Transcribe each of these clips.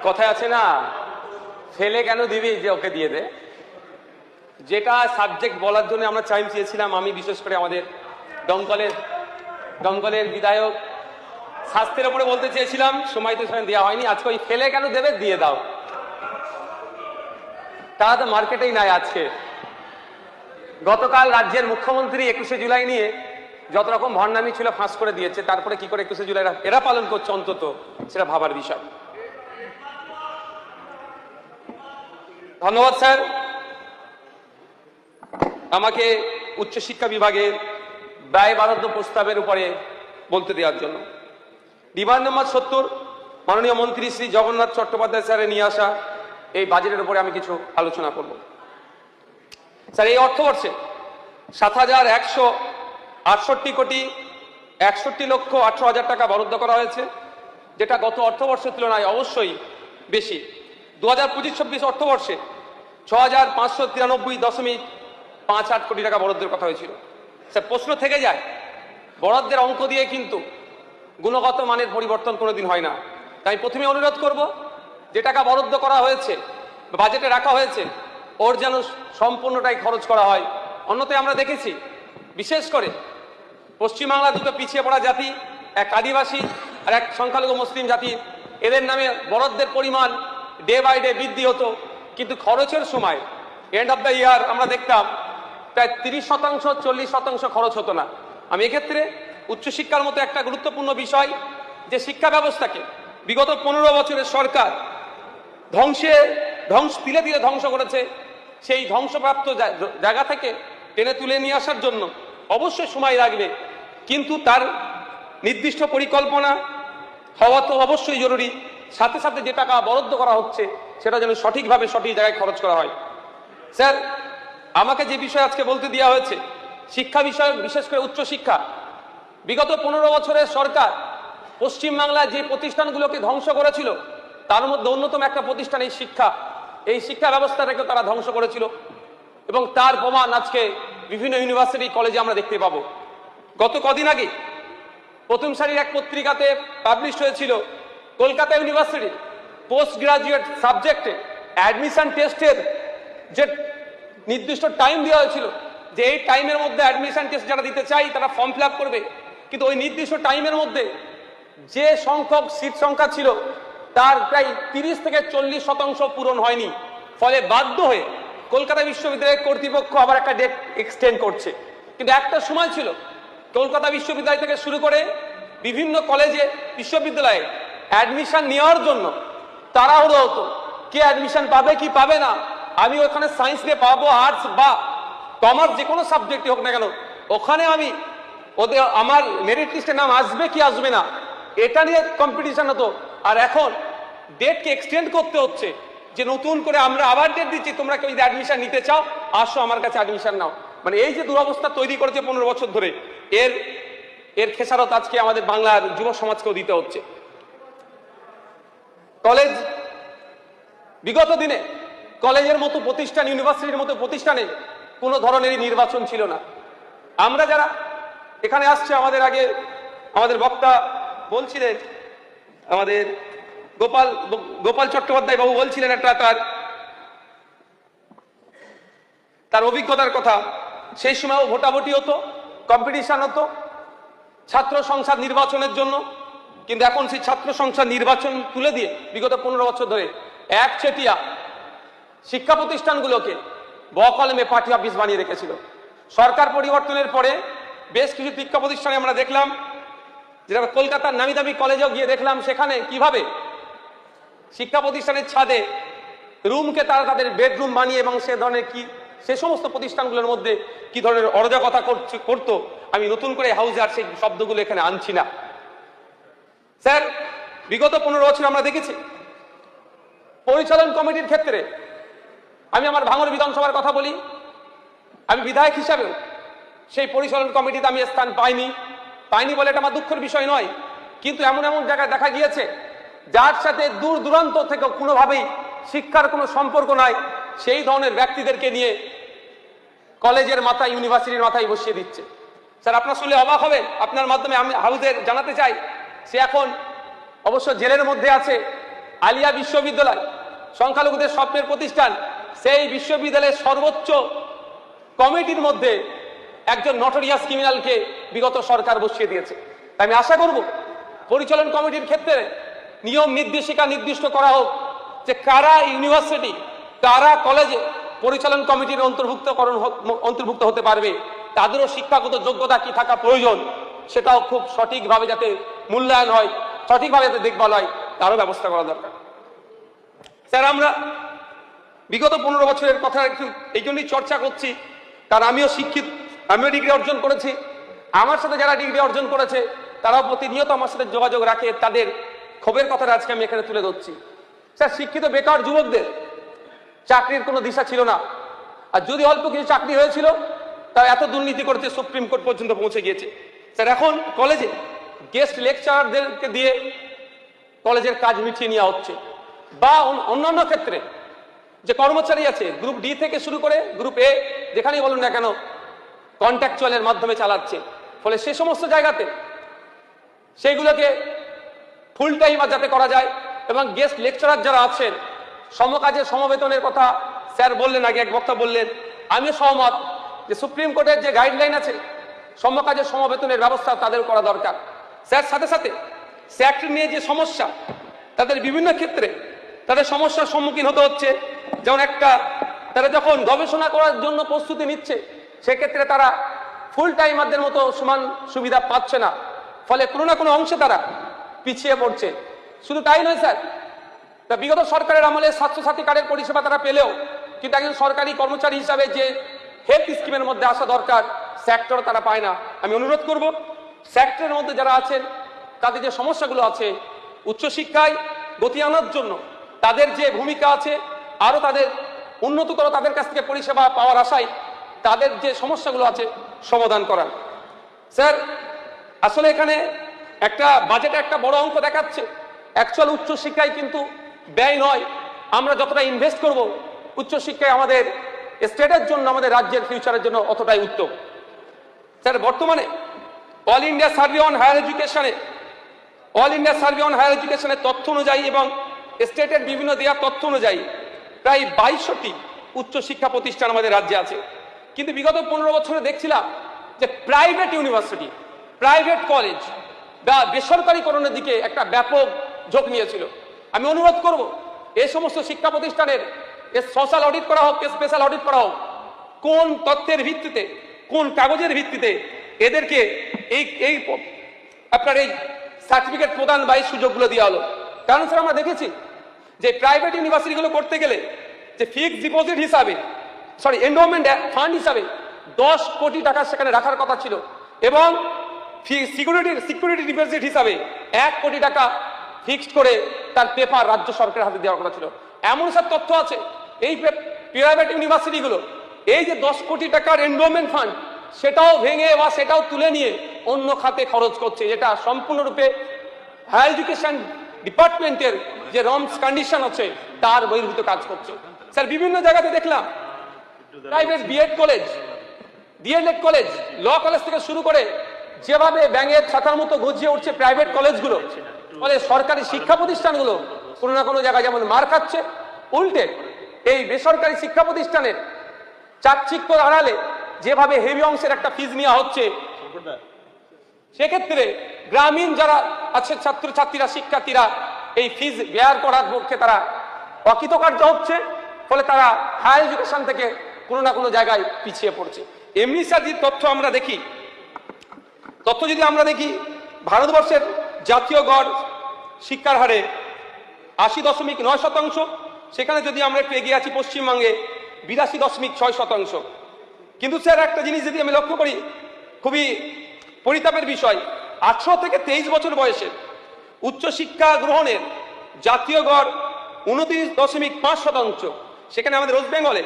কথায় আছে না, ফেলে কেন দিবি যে ওকে দিয়ে দে। যেটা সাবজেক্ট বলার জন্য আমরা টাইম চেয়েছিলাম, আমি বিশেষ করে আমাদের দমকলের বিধায়ক স্বাস্থ্যের উপরে বলতে চেয়েছিলাম, সময় তো সেখানে দেওয়া হয়নি। আজকে ওই ফেলে কেন দেবে, দিয়ে দাও। তারা তো মার্কেটেই নাই আজকে। গতকাল রাজ্যের মুখ্যমন্ত্রী 21শে জুলাই নিয়ে যত রকম ভণ্ডামি ছিল ফাঁস করে দিয়েছে, তারপরে কি করে 21শে জুলাই এরা পালন করছে অন্তত সেটা ভাবার বিষয়। ধন্যবাদ স্যার আমাকে উচ্চশিক্ষা বিভাগের ব্যয় বরাদ্দ প্রস্তাবের উপরে বলতে দেওয়ার জন্য। ডিমান্ড নম্বর 70 মাননীয় মন্ত্রী শ্রী জগন্নাথ চট্টোপাধ্যায় স্যারের নিয়ে আসা এই বাজেটের উপরে আমি কিছু আলোচনা করব। স্যার, এই অর্থবর্ষে 7,168 কোটি 61,18,000 টাকা বরাদ্দ করা হয়েছে, যেটা গত অর্থবর্ষের তুলনায় অবশ্যই বেশি। 2025-26 অর্থবর্ষে 6,593.58 কোটি টাকা বরাদ্দের কথা হয়েছিল। স্যার, প্রশ্ন থেকে যায়, বরাদ্দের অঙ্ক দিয়ে কিন্তু গুণগত মানের পরিবর্তন কোনোদিন হয় না। তাই প্রথমে অনুরোধ করব, যে টাকা বরাদ্দ করা হয়েছে বাজেটে রাখা হয়েছে ওর যেন সম্পূর্ণটাই খরচ করা হয়। অন্যথায় আমরা দেখেছি, বিশেষ করে পশ্চিমবাংলা দুটো পিছিয়ে পড়া জাতি, এক আদিবাসী আর এক সংখ্যালঘু মুসলিম জাতি, এদের নামে বরাদ্দের পরিমাণ ডে বাই ডে বৃদ্ধি হতো, কিন্তু খরচের সময় এন্ড অফ দ্য ইয়ার আমরা দেখতাম প্রায় 30%, 40% খরচ হতো না। আমি এক্ষেত্রে উচ্চশিক্ষার মতো একটা গুরুত্বপূর্ণ বিষয়, যে শিক্ষা ব্যবস্থাকে বিগত 15 বছরের সরকার তিলে তিলে ধ্বংস করেছে, সেই ধ্বংসপ্রাপ্ত জায়গা থেকে টেনে তুলে নিয়ে আসার জন্য অবশ্যই সময় লাগবে, কিন্তু তার নির্দিষ্ট পরিকল্পনা হওয়া তো অবশ্যই জরুরি। সাথে সাথে যে টাকা বরাদ্দ করা হচ্ছে সেটা যেন সঠিকভাবে সঠিক জায়গায় খরচ করা হয়। স্যার, আমাকে যে বিষয় আজকে বলতে দেওয়া হয়েছে শিক্ষা বিষয়ক, বিশেষ করে উচ্চশিক্ষা, বিগত 15 বছরের সরকার পশ্চিমবাংলায় যে প্রতিষ্ঠানগুলোকে ধ্বংস করেছিল তার মধ্যে অন্যতম একটা প্রতিষ্ঠান এই শিক্ষা ব্যবস্থাটাকে তারা ধ্বংস করেছিল, এবং তার প্রমাণ আজকে বিভিন্ন ইউনিভার্সিটি কলেজে আমরা দেখতে পাবো। গত কদিন আগে প্রথম সারির এক পত্রিকাতে পাবলিশ হয়েছিল কলকাতা ইউনিভার্সিটির পোস্ট গ্রাজুয়েট সাবজেক্টে অ্যাডমিশন টেস্টের যে নির্দিষ্ট টাইম দেওয়া হয়েছিল, যে এই টাইমের মধ্যে অ্যাডমিশন টেস্ট যারা দিতে চাই তারা ফর্ম ফিল আপ করবে, কিন্তু ওই নির্দিষ্ট টাইমের মধ্যে যে সংখ্যক সিট সংখ্যা ছিল তার প্রায় 30 থেকে 40% পূরণ হয়নি। ফলে বাধ্য হয়ে কলকাতা বিশ্ববিদ্যালয়ের কর্তৃপক্ষ আবার একটা ডেট এক্সটেন্ড করছে। কিন্তু একটা সময় ছিল কলকাতা বিশ্ববিদ্যালয় থেকে শুরু করে বিভিন্ন কলেজে বিশ্ববিদ্যালয়ে অ্যাডমিশন নেওয়ার জন্য তাড়াহুড়ো হতো, কে অ্যাডমিশন পাবে কি পাবে না। আমি ওখানে সায়েন্স নিয়ে পাবো, আর্টস বা কমার্স, যে কোনো সাবজেক্টই হোক না কেন, ওখানে আমি আমার মেরিট লিস্টে নাম আসবে কি আসবে না এটা নিয়ে কম্পিটিশন হতো। আর এখন ডেটকে এক্সটেন্ড করতে হচ্ছে, যে নতুন করে আমরা আবার ডেট দিচ্ছি, তোমরা কেউ যদি অ্যাডমিশন নিতে চাও আসো আমার কাছে অ্যাডমিশন নাও। মানে এই যে দুরবস্থা তৈরি করেছে 15 বছর ধরে, এর খেসারত আজকে আমাদের বাংলার যুব সমাজকেও দিতে হচ্ছে। কলেজ, বিগত দিনে কলেজের মতো প্রতিষ্ঠান, ইউনিভার্সিটির মতো প্রতিষ্ঠানে কোনো ধরনেরই নির্বাচন ছিল না। আমরা যারা এখানে আসছে, আমাদের আগে আমাদের বক্তা বলছিলেন, আমাদের গোপাল চট্টোপাধ্যায় বাবু বলছিলেন একটা তার অভিজ্ঞতার কথা। সেই সময়ও ভোটাভুটি হতো, কম্পিটিশন হতো ছাত্র সংসদ নির্বাচনের জন্য, কিন্তু এখন সেই ছাত্র সংসদ নির্বাচন তুলে দিয়ে বিগত 15 বছর ধরে একচেটিয়া শিক্ষা প্রতিষ্ঠানগুলোকে বকলমে পার্টি অফিস বানিয়ে রেখেছিল। সরকার পরিবর্তনের পরে বেশ কিছু শিক্ষা প্রতিষ্ঠানে আমরা দেখলাম, যেটা কলকাতার নামি দামি কলেজেও গিয়ে দেখলাম, সেখানে কিভাবে শিক্ষা প্রতিষ্ঠানের ছাদে রুমকে তারা তাদের বেডরুম বানিয়ে, এবং সে সমস্ত প্রতিষ্ঠানগুলোর মধ্যে কি ধরনের অরাজকতা করতো। আমি নতুন করে হাউজে আর সেই শব্দগুলো এখানে আনছি না। স্যার, বিগত 15 বছর আমরা দেখেছি পরিচালন কমিটির ক্ষেত্রে, আমি আমার ভাঙড় বিধানসভার কথা বলি, আমি বিধায়ক হিসাবেও সেই পরিচালন কমিটিতে আমি স্থান পাইনি বলে এটা আমার দুঃখের বিষয় নয়, কিন্তু এমন জায়গায় দেখা গিয়েছে যার সাথে দূর দূরান্ত থেকে কোনোভাবেই শিক্ষার কোনো সম্পর্ক নাই, সেই ধরনের ব্যক্তিদেরকে নিয়ে কলেজের মাথায়, ইউনিভার্সিটির মাথায় বসিয়ে দিচ্ছে। স্যার, আপনার শুনলে অবাক হবেন, আপনার মাধ্যমে আমি হাউজে জানাতে চাই, সে এখন অবশ্য জেলের মধ্যে আছে, আলিয়া বিশ্ববিদ্যালয় সংখ্যালঘুদের স্বপ্নের প্রতিষ্ঠান, সেই বিশ্ববিদ্যালয়ের সর্বোচ্চ কমিটির মধ্যে একজন নটোরিয়াস ক্রিমিনালকে বিগত সরকার বসিয়ে দিয়েছে। তাই আমি আশা করব পরিচালন কমিটির ক্ষেত্রে নিয়ম নির্দেশিকা নির্দিষ্ট করা হোক যে কারা ইউনিভার্সিটি, কারা কলেজে পরিচালন কমিটির অন্তর্ভুক্ত হতে পারবে, তাদেরও শিক্ষাগত যোগ্যতা কি থাকা প্রয়োজন, সেটাও খুব সঠিকভাবে যাতে মূল্যায়ন হয়, সঠিকভাবে যাতে দেখভাল হয়, তারও ব্যবস্থা করা দরকার। স্যার, আমরা বিগত 15 বছরের কথা একটু এই জন্যই চর্চা করছি, কারণ আমিও শিক্ষিত, আমিও ডিগ্রি অর্জন করেছি। আমার সাথে যারা ডিগ্রি অর্জন করেছে তারাও প্রতিনিয়ত আমার সাথে যোগাযোগ রাখে, তাদের ক্ষোভের কথাটা আজকে আমি এখানে তুলে ধরছি। স্যার, শিক্ষিত বেকার যুবকদের চাকরির কোনো দিশা ছিল না, আর যদি অল্প কিছু চাকরি হয়েছিল তা এত দুর্নীতি করতে সুপ্রিম কোর্ট পর্যন্ত পৌঁছে গিয়েছে। স্যার, এখন কলেজে গেস্ট লেকচারারদেরকে দিয়ে কলেজের কাজ মিটিয়ে নেওয়া হচ্ছে, বা অন্যান্য ক্ষেত্রে যে কর্মচারী আছে গ্রুপ ডি থেকে শুরু করে গ্রুপ এ, যেখানেই বলুন না কেন, কন্ট্রাকচুয়ালের মাধ্যমে চালাচ্ছে। ফলে সে সমস্ত জায়গাতে সেইগুলোকে ফুল টাইম যাতে করা যায়, এবং গেস্ট লেকচারার যারা আছেন সমকাজের সমবেতনের কথা স্যার বললেন, আগে এক বক্তা বললেন, আমিও সহমত যে সুপ্রিম কোর্টের যে গাইডলাইন আছে সমকাজের সমবেতনের ব্যবস্থা তাদের করা দরকার। স্যার, সাথে সাথে স্যাক্ট নিয়ে যে সমস্যা, তাদের বিভিন্ন ক্ষেত্রে তাদের সমস্যার সম্মুখীন হতে হচ্ছে। যেমন তারা যখন গবেষণা করার জন্য প্রস্তুতি নিচ্ছে, সেক্ষেত্রে তারা ফুল টাইমারদের মতো সমান সুবিধা পাচ্ছে না, ফলে কোনো না কোনো অংশে তারা পিছিয়ে পড়ছে। শুধু তাই নয় স্যার, তা বিগত সরকারের আমলে স্বাস্থ্যসাথী কার্ডের পরিষেবা তারা পেলেও কিন্তু একজন সরকারি কর্মচারী হিসাবে যে হেলথ স্কিমের মধ্যে আসা দরকার, সেক্টর তারা পায় না। আমি অনুরোধ করব সেক্টরের মধ্যে যারা আছেন তাদের যে সমস্যাগুলো আছে উচ্চশিক্ষায় গতি আনার জন্য তাদের যে ভূমিকা আছে, আরও তাদের উন্নত করা, তাদের কাছ থেকে পরিষেবা পাওয়ার আশায় তাদের যে সমস্যাগুলো আছে সমাধান করা। স্যার, আসলে এখানে একটা বাজেটে একটা বড় অঙ্ক দেখাচ্ছে, অ্যাকচুয়াল উচ্চশিক্ষায় কিন্তু ব্যয় নয়। আমরা যতটা ইনভেস্ট করব উচ্চশিক্ষায় আমাদের স্টেটের জন্য, আমাদের রাজ্যের ফিউচারের জন্য অতটাই উত্তম। স্যার, বর্তমানে all India survey on higher এডুকেশনের তথ্য অনুযায়ী এবং স্টেটের বিভিন্ন দেওয়া তথ্য অনুযায়ী প্রায় 2200টি উচ্চশিক্ষা প্রতিষ্ঠান আমাদের রাজ্যে আছে। কিন্তু বিগত 15 বছরে দেখছিলাম যে প্রাইভেট ইউনিভার্সিটি, প্রাইভেট কলেজ বা বেসরকারীকরণের দিকে একটা ব্যাপক ঝোঁক নিয়েছিল। আমি অনুরোধ করব এই সমস্ত শিক্ষা প্রতিষ্ঠানের সোশ্যাল অডিট করা হোক, স্পেশাল অডিট করা হোক, কোন তথ্যের ভিত্তিতে, কোন কাগজের ভিত্তিতে এদেরকে এই আপনার এই সার্টিফিকেট প্রদান বা এই সুযোগগুলো দেওয়া হলো। কারণ স্যার, আমরা দেখেছি যে প্রাইভেট ইউনিভার্সিটিগুলো করতে গেলে যে ফিক্সড ডিপোজিট হিসাবে, এন্ডোমেন্ট ফান্ড হিসাবে 10 কোটি টাকা সেখানে রাখার কথা ছিল, এবং সিকিউরিটি ডিপোজিট হিসাবে 1 কোটি টাকা ফিক্সড করে তার পেপার রাজ্য সরকারের হাতে দেওয়ার কথা ছিল। এমন সব তথ্য আছে এই প্রাইভেট ইউনিভার্সিটিগুলো এই যে 10 কোটি টাকার এন্ডোমেন্ট ফান্ড, সেটাও ভেঙে বা সেটাও তুলে নিয়ে অন্য খাতে খরচ করছে, যেটা সম্পূর্ণরূপে হায়ার এডুকেশন ডিপার্টমেন্টের যে রমস কন্ডিশন আছে তার বহির্ভূত কাজ করছে। স্যার, বিভিন্ন জায়গাতে দেখলাম private BEd college, DElEd college, law college থেকে শুরু করে যেভাবে ব্যাঙের ছাতার মতো গজিয়ে উঠছে প্রাইভেট কলেজগুলো, ফলে সরকারি শিক্ষা প্রতিষ্ঠানগুলো কোনো না কোনো জায়গায় যেমন মার খাচ্ছে, উল্টে এই বেসরকারি শিক্ষা প্রতিষ্ঠানের চাকচিক্যর আড়ালে যেভাবে হেভি অংশের একটা ফিজ নেওয়া হচ্ছে, সেক্ষেত্রে গ্রামীণ যারা আছে ছাত্রছাত্রীরা, শিক্ষার্থীরা এই ফিজ বেয়ার করার পক্ষে তারা অকৃতকার্য হচ্ছে, ফলে তারা হায়ার এডুকেশন থেকে কোনো না কোনো জায়গায় পিছিয়ে পড়ছে। এমনি স্যার, যদি তথ্য যদি আমরা দেখি ভারতবর্ষের জাতীয় গড় শিক্ষার হারে 80.9%, সেখানে যদি আমরা একটু এগিয়ে আছি পশ্চিমবঙ্গে 82.6%। কিন্তু স্যার, একটা জিনিস যদি আমি লক্ষ্য করি, খুবই পরিতাপের বিষয়, 18 থেকে 23 বছর বয়সের উচ্চশিক্ষা গ্রহণের জাতীয় গড় 29.5%। সেখানে আমাদের ওয়েস্ট বেঙ্গলে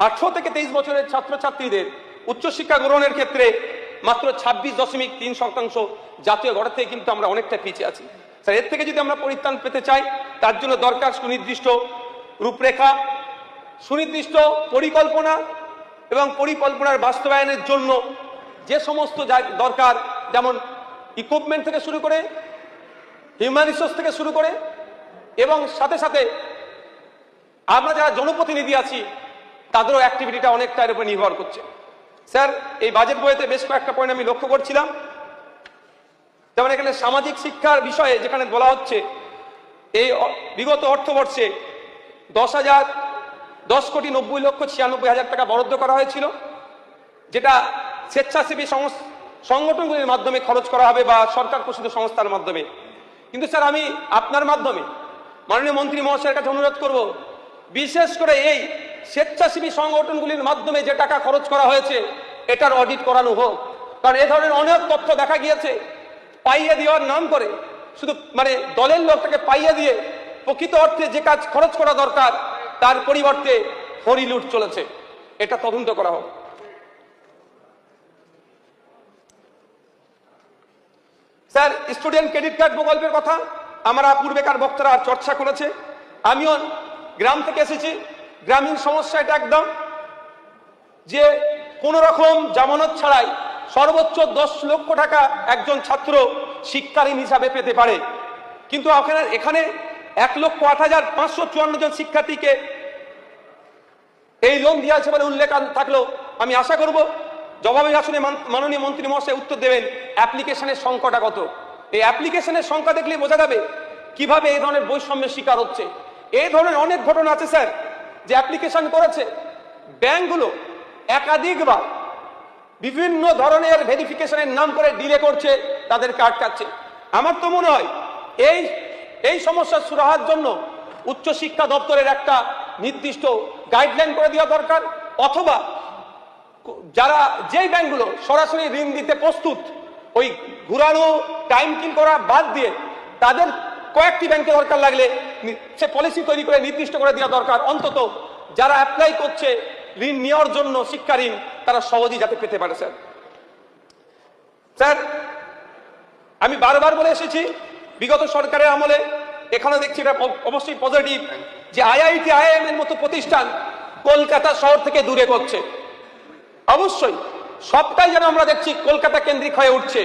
18 থেকে 23 বছরের ছাত্রছাত্রীদের উচ্চশিক্ষা গ্রহণের ক্ষেত্রে মাত্র 26.3% জাতীয় গড় থেকে কিন্তু আমরা অনেকটা পিছিয়ে আছি। স্যার, এর থেকে যদি আমরা পরিত্রাণ পেতে চাই, তার জন্য দরকার সুনির্দিষ্ট রূপরেখা, সুনির্দিষ্ট পরিকল্পনা, এবং পরিকল্পনার বাস্তবায়নের জন্য যে সমস্ত দরকার, যেমন ইকুইপমেন্ট থেকে শুরু করে, হিউম্যান রিসোর্স থেকে শুরু করে, এবং সাথে সাথে আমরা যারা জনপ্রতিনিধি আছি তাদেরও অ্যাক্টিভিটিটা অনেকটা এর উপর নির্ভর করছে। স্যার, এই বাজেট বইতে বেশ কয়েকটা পয়েন্ট আমি লক্ষ্য করছিলাম, যেমন এখানে সামাজিক শিক্ষার বিষয়ে যেখানে বলা হচ্ছে এই বিগত অর্থবর্ষে 10,90,96,96,000 টাকা বরাদ্দ করা হয়েছিল, যেটা স্বেচ্ছাসেবী সংগঠনগুলির মাধ্যমে খরচ করা হবে বা সরকার পোষিত সংস্থার মাধ্যমে। কিন্তু স্যার, আমি আপনার মাধ্যমে মাননীয় মন্ত্রী মহাশয়ের কাছে অনুরোধ করব, বিশেষ করে এই স্বেচ্ছাসেবী সংগঠনগুলির মাধ্যমে যে টাকা খরচ করা হয়েছে এটার অডিট করানো হোক। কারণ এ ধরনের অনেক তথ্য দেখা গিয়েছে পাইয়ে দেওয়ার নাম করে, শুধু দলের লোকটাকে পাইয়ে দিয়ে প্রকৃত অর্থে যে কাজ খরচ করা দরকার তার পরিবর্তে হরিলুট চলেছে, এটা তদন্ত করা হোক। স্যার, স্টুডেন্ট ক্রেডিট কার্ড প্রকল্পের কথা আমরা পূর্বেকার বক্তারা চর্চা করেছে। আমিও গ্রাম থেকে এসেছি, গ্রামীণ সমস্যা এটা একদম, যে কোনো রকম জামানত ছাড়াই সর্বোচ্চ 10 লক্ষ টাকা একজন ছাত্র শিক্ষা ঋণ হিসাবে পেতে পারে। কিন্তু এখানে 1,08,554 জন শিক্ষার্থীকে এই লোন দেওয়া আছে বলে উল্লেখ থাকলেও আমি আশা করব জবাবে আসলে মাননীয় মন্ত্রী মহাশয় উত্তর দেবেন অ্যাপ্লিকেশনের সংখ্যাটা কত। এই অ্যাপ্লিকেশনের সংখ্যা দেখলে বোঝা যাবে কিভাবে এই ধরনের বৈষম্যের শিকার হচ্ছে। এই ধরনের অনেক ঘটনা আছে স্যার, যে অ্যাপ্লিকেশন করেছে, ব্যাংকগুলো একাধিকবার বিভিন্ন ধরনের ভেরিফিকেশনের নাম করে ডিলে করছে, তাদের কার্ড কাটছে। আমার তো মনে হয় এই সমস্যার সুরাহার জন্য উচ্চশিক্ষা দপ্তরের একটা নির্দিষ্ট গাইডলাইন করে দেওয়া দরকার, অথবা যারা যেই ব্যাংকগুলো সরাসরি ঋণ দিতে প্রস্তুত, ওই ঘুরানো টাইম কিল করা বাদ দিয়ে তাদের কয়েকটি ব্যাংকে দরকার লাগলে সে পলিসি তৈরি করে নির্দিষ্ট করে দেওয়া দরকার, অন্তত যারা অ্যাপ্লাই করছে ঋণ নেওয়ার জন্য শিক্ষা ঋণ তারা সহজেই যাতে পেতে পারে। স্যার, আমি বারবার বলে এসেছি বিগত সরকারের আমলে, এখানে দেখছি এটা অবশ্যই পজিটিভ, যে IIT IIM এর মতো প্রতিষ্ঠান কলকাতা শহর থেকে দূরে করছে। অবশ্যই সবটাই যেন আমরা দেখছি কলকাতা কেন্দ্রিক হয়ে উঠছে।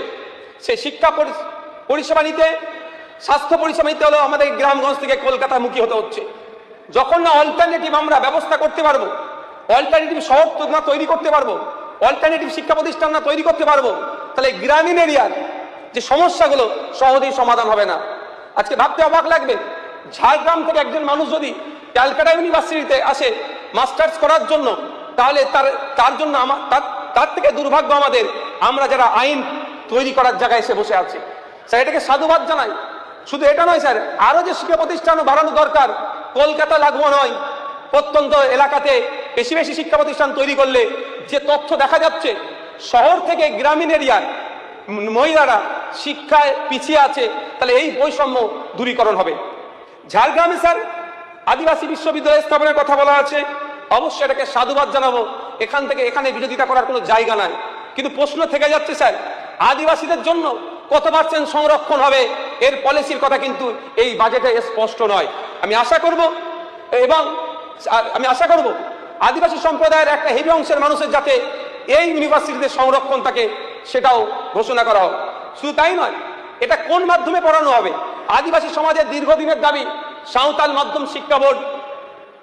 সে শিক্ষা পরিষেবা নিতে, স্বাস্থ্য পরিষেবা নিতে হলেও আমাদের গ্রামগঞ্জ থেকে কলকাতামুখী হতে হচ্ছে। যখন না অল্টারনেটিভ আমরা ব্যবস্থা করতে পারবো, অল্টারনেটিভ শহর না তৈরি করতে পারবো, অল্টারনেটিভ শিক্ষা প্রতিষ্ঠান না তৈরি করতে পারবো, তাহলে গ্রামীণ এরিয়ার যে সমস্যাগুলো সহজেই সমাধান হবে না। আজকে ভাবতে অবাক লাগবে, ঝাড়গ্রাম থেকে একজন মানুষ যদি ক্যালকাটা ইউনিভার্সিটিতে আসে মাস্টার্স করার জন্য, তাহলে তার জন্য তার থেকে দুর্ভাগ্য আমাদের, আমরা যারা আইন তৈরি করার জায়গায় এসে বসে আছি। স্যার, এটাকে সাধুবাদ জানাই। শুধু এটা নয় স্যার, আরো যে শিক্ষা প্রতিষ্ঠানও বাড়ানো দরকার, কলকাতা লাগোয়া নয়, প্রত্যন্ত এলাকাতে বেশি বেশি শিক্ষা প্রতিষ্ঠান তৈরি করলে যে তথ্য দেখা যাচ্ছে শহর থেকে গ্রামীণ এরিয়ার মহিলারা শিক্ষায় পিছিয়ে আছে, তাহলে এই বৈষম্য দূরীকরণ হবে। ঝাড়গ্রামে স্যার আদিবাসী বিশ্ববিদ্যালয় স্থাপনের কথা বলা আছে, অবশ্যই এটাকে সাধুবাদ জানাবো। এখানে বিরোধিতা করার কোনো জায়গা নাই। কিন্তু প্রশ্ন থেকে যাচ্ছে স্যার, আদিবাসীদের জন্য কত % সংরক্ষণ হবে, এর পলিসির কথা কিন্তু এই বাজেটে স্পষ্ট নয়। আমি আশা করব আদিবাসী সম্প্রদায়ের একটা হেভি অংশের মানুষের যাতে এই ইউনিভার্সিটিতে সংরক্ষণ থাকে সেটাও ঘোষণা করা হোক। শুধু তাই নয়, এটা কোন মাধ্যমে পড়ানো হবে। আদিবাসী সমাজের দীর্ঘদিনের দাবি সাঁওতাল মাধ্যম শিক্ষা বোর্ড,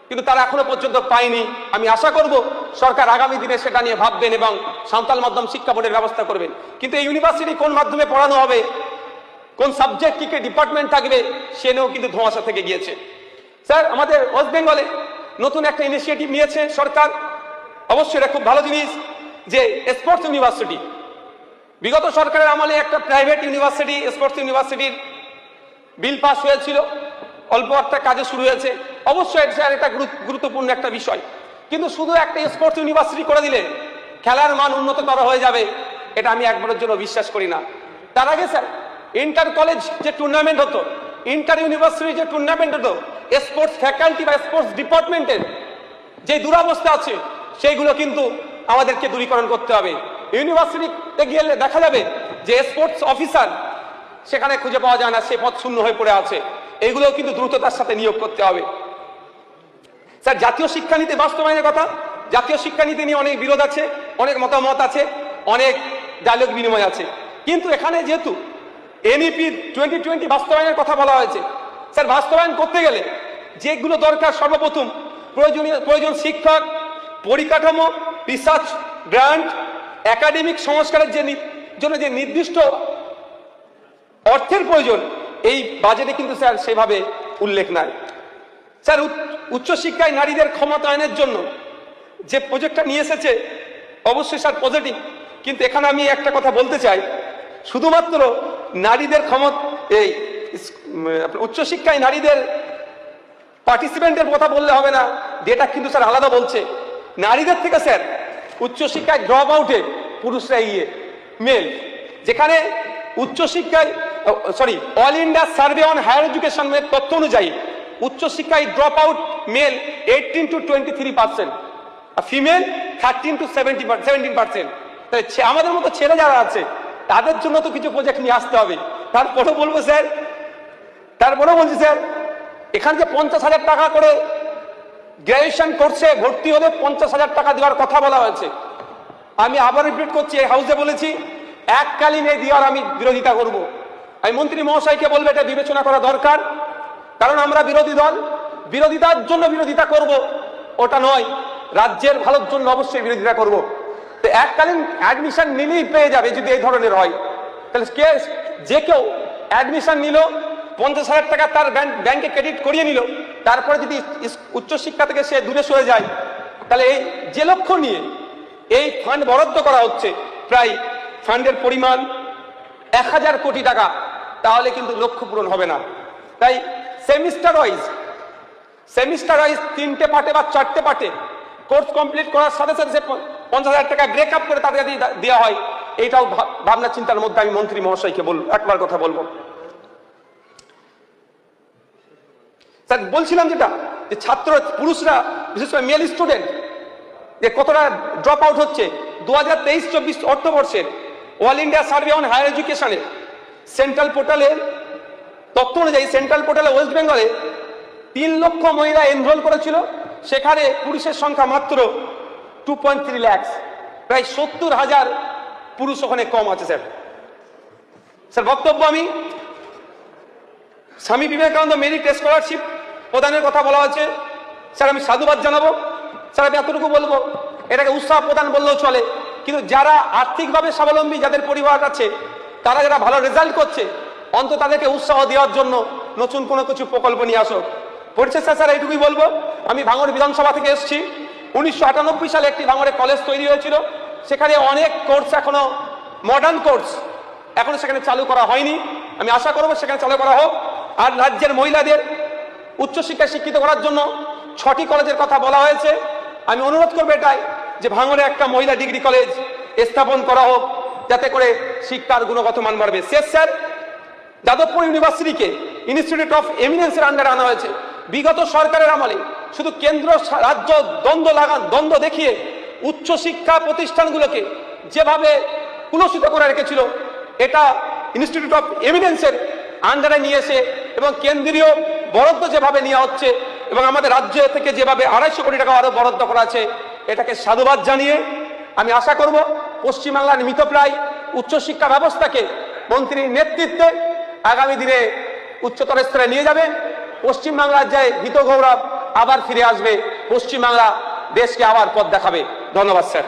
কিন্তু তারা এখনো পর্যন্ত পায়নি। আমি আশা করব সরকার আগামী দিনে সেটা নিয়ে ভাববেন এবং সাঁওতাল মাধ্যম শিক্ষা বোর্ডের ব্যবস্থা করবেন। কিন্তু এই ইউনিভার্সিটি কোন মাধ্যমে পড়ানো হবে, কোন সাবজেক্ট কি ডিপার্টমেন্ট থাকবে, সে নিয়েও কিন্তু ধোঁয়াশা থেকে গিয়েছে। স্যার, আমাদের ওয়েস্ট বেঙ্গলে নতুন একটা ইনিশিয়েটিভ নিয়েছে সরকার, অবশ্যই এটা খুব ভালো জিনিস, যে স্পোর্টস ইউনিভার্সিটি। বিগত সরকারের আমলে একটা প্রাইভেট ইউনিভার্সিটি, স্পোর্টস ইউনিভার্সিটির বিল পাস হয়েছিল, অল্প একটা কাজে শুরু হয়েছে। অবশ্যই স্যার এটা গুরুত্বপূর্ণ একটা বিষয়, কিন্তু শুধু একটা স্পোর্টস ইউনিভার্সিটি করে দিলে খেলার মান উন্নততর হয়ে যাবে, এটা আমি একবারের জন্য বিশ্বাস করি না। তার আগে স্যার ইন্টার কলেজ যে টুর্নামেন্ট হতো, ইন্টার ইউনিভার্সিটি যে টুর্নামেন্ট হতো, স্পোর্টস ফ্যাকাল্টি বা স্পোর্টস ডিপার্টমেন্টের যে দুরবস্থা আছে সেইগুলো কিন্তু আমাদেরকে দূরীকরণ করতে হবে। ইউনিভার্সিটিতে গেলে দেখা যাবে যে স্পোর্টস অফিসার সেখানে খুঁজে পাওয়া যায় না, সে পদ শূন্য হয়ে পড়ে আছে। এগুলোও কিন্তু দ্রুততার সাথে নিয়োগ করতে হবে। স্যার, জাতীয় শিক্ষানীতি বাস্তবায়নের কথা, জাতীয় শিক্ষানীতি নিয়ে অনেক বিরোধ আছে, অনেক মতামত আছে, অনেক ডায়লগ বিনিময় আছে। কিন্তু এখানে যেহেতু NEP 2020 বাস্তবায়নের কথা বলা হয়েছে, স্যার বাস্তবায়ন করতে গেলে যেগুলো দরকার সর্বপ্রথম প্রয়োজন শিক্ষক, পরিকাঠামো, রিসার্চ গ্রান্ট, একাডেমিক সংস্কারের জন্য যে নির্দিষ্ট অর্থের প্রয়োজন এই বাজেটে কিন্তু স্যার সেভাবে উল্লেখ নাই। স্যার উচ্চশিক্ষায় নারীদের ক্ষমতায়নের জন্য যে প্রজেক্টটা নিয়ে এসেছে অবশ্যই স্যার পজিটিভ, কিন্তু এখানে আমি একটা কথা বলতে চাই, শুধুমাত্র নারীদের এই উচ্চশিক্ষায় নারীদের পার্টিসিপেন্টের কথা বললে হবে না, ডেটা কিন্তু স্যার আলাদা বলছে নারীদের থেকে স্যার উচ্চশিক্ষায় ড্রপ আউটে পুরুষরা মেল, যেখানে উচ্চশিক্ষায় all India survey on higher এডুকেশনের তথ্য অনুযায়ী উচ্চশিক্ষায় ড্রপ আউট মেল 18 to 23%, আর ফিমেল 13 to 17%। তাহলে আমাদের মতো ছেলে যারা আছে তাদের জন্য তো কিছু প্রজেক্ট নিয়ে আসতে হবে। তারপরে বলবো স্যার, বলছি স্যার, এখানে যে 50,000 টাকা করে গ্র্যাজুয়েশন কোর্সে ভর্তি হলে 50,000 টাকা দেওয়ার কথা বলা হয়েছে, আমি আবার রিপিট করছি, এই হাউসে বলেছি এককালীন এই দেওয়ার আমি বিরোধিতা করব। আমি মন্ত্রী মহাশয়কে বলবো এটা বিবেচনা করা দরকার, কারণ আমরা বিরোধী দল, বিরোধিতার জন্য বিরোধিতা করব ওটা নয়, রাজ্যের ভালোর জন্য অবশ্যই বিরোধিতা করব। তো এককালীন অ্যাডমিশন নিলেই পেয়ে যাবে যদি এই ধরনের হয়, তাহলে যে কেউ অ্যাডমিশন নিল 50,000 টাকা তার ব্যাংকে ক্রেডিট করিয়ে নিল, তারপরে যদি উচ্চশিক্ষা থেকে সে দূরে সরে যায়, তাহলে এই যে লক্ষ্য নিয়ে এই ফান্ড বরাদ্দ করা হচ্ছে, প্রায় ফান্ডের পরিমাণ 1000 কোটি টাকা, তাহলে কিন্তু লক্ষ্য পূরণ হবে না। তাই সেমিস্টার ওয়াইজ 3টে পার্টে বা 4টে পার্টে কোর্স কমপ্লিট করার সাথে সাথে 50,000 টাকা ব্রেকআপ করে তাদের দেওয়া হয়, এইটাও ভাবনা চিন্তার মধ্যে আমি মন্ত্রী মহাশয়কে একবার কথা বলবো। স্যার বলছিলাম যেটা, যে ছাত্র পুরুষরা বিশেষ করে মেল স্টুডেন্ট যে কতটা ড্রপ আউট হচ্ছে, 2023-24 অর্থবর্ষের all India survey on higher এডুকেশনের সেন্ট্রাল পোর্টালের তথ্য অনুযায়ী সেন্ট্রাল পোর্টালে ওয়েস্ট বেঙ্গলে 3 লক্ষ মহিলা এনরোল করেছিল, সেখানে পুরুষের সংখ্যা মাত্র 2.3 লাখ, প্রায় 70,000 পুরুষ ওখানে কম আছে। স্যার বক্তব্য আমি স্বামী বিবেকানন্দ মেরিট স্কলারশিপ প্রদানের কথা বলা হয়েছে, স্যার আমি সাধুবাদ জানাবো। স্যার আমি এতটুকু বলবো, এটাকে উৎসাহ প্রদান বললেও চলে, কিন্তু যারা আর্থিকভাবে স্বাবলম্বী, যাদের পরিবার আছে, তারা যারা ভালো রেজাল্ট করছে, অন্তত তাদেরকে উৎসাহ দেওয়ার জন্য নতুন কোনো কিছু প্রকল্প নিয়ে আসো। পরিশেষে স্যার এইটুকুই বলবো, আমি ভাঙড় বিধানসভা থেকে এসেছি। 1998 সালে একটি ভাঙড়ে কলেজ তৈরি হয়েছিল, সেখানে অনেক কোর্স এখনো মডার্ন কোর্স এখনো সেখানে চালু করা হয়নি, আমি আশা করবো সেখানে চালু করা হোক। আর রাজ্যের মহিলাদের উচ্চশিক্ষায় শিক্ষিত করার জন্য 6টি কলেজের কথা বলা হয়েছে, আমি অনুরোধ করবো এটাই যে ভাঙড়ে একটা মহিলা ডিগ্রি কলেজ স্থাপন করা হোক, যাতে করে শিক্ষার গুণগত মান বাড়বে। শেষ স্যার, যাদবপুর ইউনিভার্সিটিকে ইনস্টিটিউট অফ এমিনেন্সের আন্ডারে আনা হয়েছে। বিগত সরকারের আমলে শুধু কেন্দ্র রাজ্য দ্বন্দ্ব দেখিয়ে উচ্চশিক্ষা প্রতিষ্ঠানগুলোকে যেভাবে কুলসিত করে রেখেছিল, এটা ইনস্টিটিউট অফ এমিনেন্সের আন্ডারে নিয়ে এসে এবং কেন্দ্রীয় বরাদ্দ যেভাবে নেওয়া হচ্ছে এবং আমাদের রাজ্য থেকে যেভাবে 250 কোটি টাকা আরো বরাদ্দ করা আছে, এটাকে সাধুবাদ জানিয়ে আমি আশা করব পশ্চিমবাংলার মৃতপ্রায় উচ্চশিক্ষা ব্যবস্থাকে মন্ত্রীর নেতৃত্বে আগামী দিনে উচ্চতর স্তরে নিয়ে যাবে। পশ্চিমবাংলার যে গীত গৌরব আবার ফিরে আসবে, পশ্চিমবাংলা দেশকে আবার পথ দেখাবে। ধন্যবাদ স্যার।